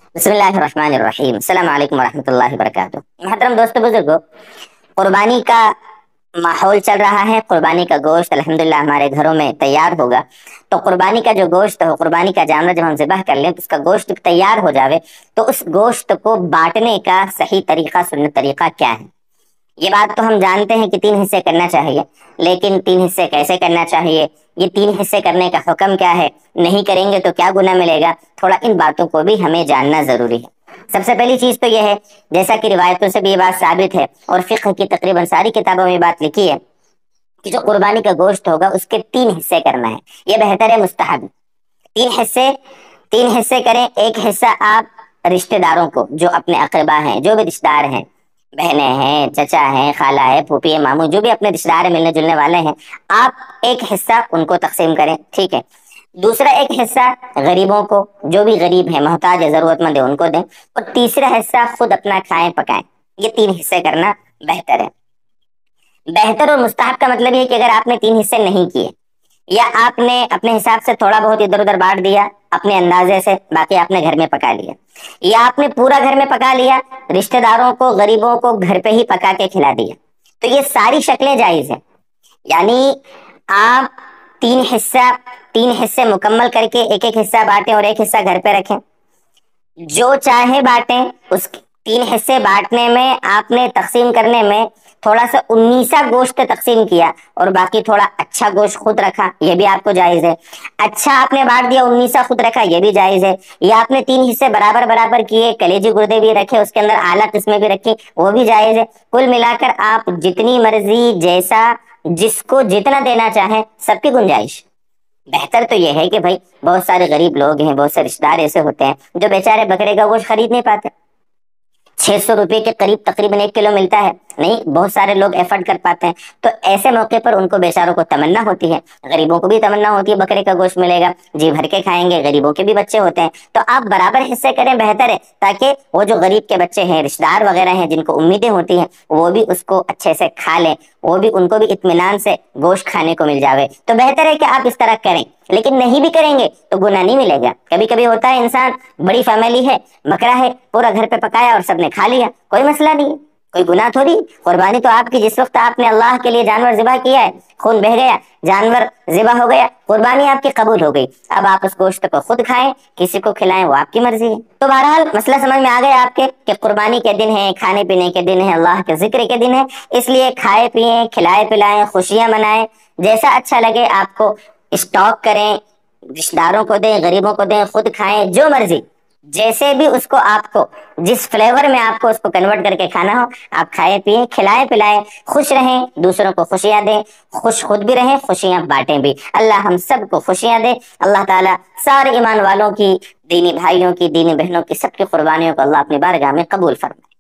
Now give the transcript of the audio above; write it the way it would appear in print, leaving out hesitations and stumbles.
بسم اللہ الرحمن الرحیم، السلام علیکم ورحمۃ اللہ وبرکاتہ۔ محترم دوستو بزرگو، قربانی کا ماحول چل رہا ہے۔ قربانی کا گوشت الحمدللہ ہمارے گھروں میں تیار ہوگا۔ تو قربانی کا جو گوشت ہو، قربانی کا جانور جب ہم ذبح کر لیں تو اس کا گوشت تیار ہو جاوے تو اس گوشت کو بانٹنے کا صحیح طریقہ، سنت طریقہ کیا ہے؟ یہ بات تو ہم جانتے ہیں کہ 3 حصے کرنا چاہیے، لیکن 3 حصے کیسے کرنا چاہیے، یہ 3 حصے کرنے کا حکم کیا ہے، نہیں کریں گے تو کیا گناہ ملے گا، تھوڑا ان باتوں کو بھی ہمیں جاننا ضروری ہے۔ سب سے پہلی چیز تو یہ ہے، جیسا کہ روایتوں سے بھی یہ بات ثابت ہے اور فقہ کی تقریباً ساری کتابوں میں یہ بات لکھی ہے کہ جو قربانی کا گوشت ہوگا اس کے 3 حصے کرنا ہے۔ یہ بہتر ہے، مستحب۔ 3 حصے، 3 حصے کریں۔ ایک حصہ آپ رشتہ داروں کو، جو اپنے اقربا ہیں، جو بھی رشتہ دار ہیں، بہنیں ہیں، چچا ہیں، خالہ ہے، پھوپھی ہے، ماموں، جو بھی اپنے رشتہ دار ملنے جلنے والے ہیں، آپ ایک حصہ ان کو تقسیم کریں، ٹھیک ہے۔ دوسرا ایک حصہ غریبوں کو، جو بھی غریب ہیں، محتاج ہے، ضرورت مند ہے، ان کو دیں۔ اور تیسرا حصہ خود اپنا کھائیں پکائیں۔ یہ 3 حصے کرنا بہتر ہے۔ بہتر اور مستحب کا مطلب یہ ہے کہ اگر آپ نے 3 حصے نہیں کیے، یا آپ نے اپنے حساب سے تھوڑا بہت ادھر ادھر بانٹ دیا اپنے اندازے سے، باقی آپ نے گھر میں پکا لیا، یا آپ نے پورا گھر میں پکا لیا، رشتہ داروں کو، غریبوں کو گھر پہ ہی پکا کے کھلا دیا، تو یہ ساری شکلیں جائز ہیں۔ یعنی آپ 3 حصے مکمل کر کے ایک ایک حصہ بانٹیں اور ایک حصہ گھر پہ رکھیں، جو چاہے بانٹیں۔ اس 3 حصے بانٹنے میں، آپ نے تقسیم کرنے میں تھوڑا سا 19 گوشت تقسیم کیا اور باقی تھوڑا اچھا گوشت خود رکھا، یہ بھی آپ کو جائز ہے۔ اچھا آپ نے بانٹ دیا، 19 خود رکھا، یہ بھی جائز ہے۔ یا آپ نے 3 حصے برابر برابر کیے، کلیجی گردے بھی رکھے، اس کے اندر اعلیٰ قسمیں بھی رکھی، وہ بھی جائز ہے۔ کل ملا کر آپ جتنی مرضی، جیسا جس کو جتنا دینا چاہیں، سب کی گنجائش۔ بہتر تو یہ ہے کہ بھائی بہت سارے غریب لوگ ہیں، بہت سے رشتہ دار ایسے ہوتے ہیں جو بیچارے بکرے کا گوشت خرید نہیں پاتے، 600 روپے کے قریب تقریباً 1 کلو ملتا ہے، نہیں بہت سارے لوگ ایفرٹ کر پاتے ہیں، تو ایسے موقع پر ان کو بیچاروں کو تمنا ہوتی ہے، غریبوں کو بھی تمنا ہوتی ہے بکرے کا گوشت ملے گا، جی بھر کے کھائیں گے، غریبوں کے بھی بچے ہوتے ہیں، تو آپ برابر حصے کریں، بہتر ہے، تاکہ وہ جو غریب کے بچے ہیں، رشتہ دار وغیرہ ہیں، جن کو امیدیں ہوتی ہیں، وہ بھی اس کو اچھے سے کھا لیں، وہ بھی، ان کو بھی اطمینان سے گوشت کھانے کو مل جاوے۔ تو بہتر ہے کہ آپ اس طرح کریں، لیکن نہیں بھی کریں گے تو گناہ نہیں ملے گا۔ کبھی کبھی ہوتا ہے، انسان، بڑی فیملی ہے، بکرا ہے، پورا گھر پہ پکایا اور سب نے کھا لیا، کوئی مسئلہ نہیں، کوئی گناہ تھوڑی۔ قربانی تو آپ کی، جس وقت آپ نے اللہ کے لیے جانور ذبح کیا ہے، خون بہہ گیا، جانور ذبح ہو گیا، قربانی آپ کی قبول ہو گئی، اب آپ اس گوشت کو خود کھائیں، کسی کو کھلائیں، وہ آپ کی مرضی ہے۔ تو بہرحال مسئلہ سمجھ میں آ گیا آپ کے کہ قربانی کے دن ہے، کھانے پینے کے دن ہے، اللہ کے ذکر کے دن ہے، اس لیے کھائے پیئیں، کھلائے پلائیں، خوشیاں منائیں، جیسا اچھا لگے آپ کو اسٹاک کریں، رشتہ داروں کو دیں، غریبوں کو دیں، خود کھائیں، جو مرضی، جیسے بھی اس کو، آپ کو جس فلیور میں آپ کو اس کو کنورٹ کر کے کھانا ہو، آپ کھائے پیئیں، کھلائے پلائیں، خوش رہیں، دوسروں کو خوشیاں دیں، خوش خود بھی رہیں، خوشیاں بانٹیں بھی۔ اللہ ہم سب کو خوشیاں دے۔ اللہ تعالیٰ سارے ایمان والوں کی، دینی بھائیوں کی، دینی بہنوں کی، سب کی قربانیوں کو اللہ اپنی بارگاہ میں قبول فرمائے۔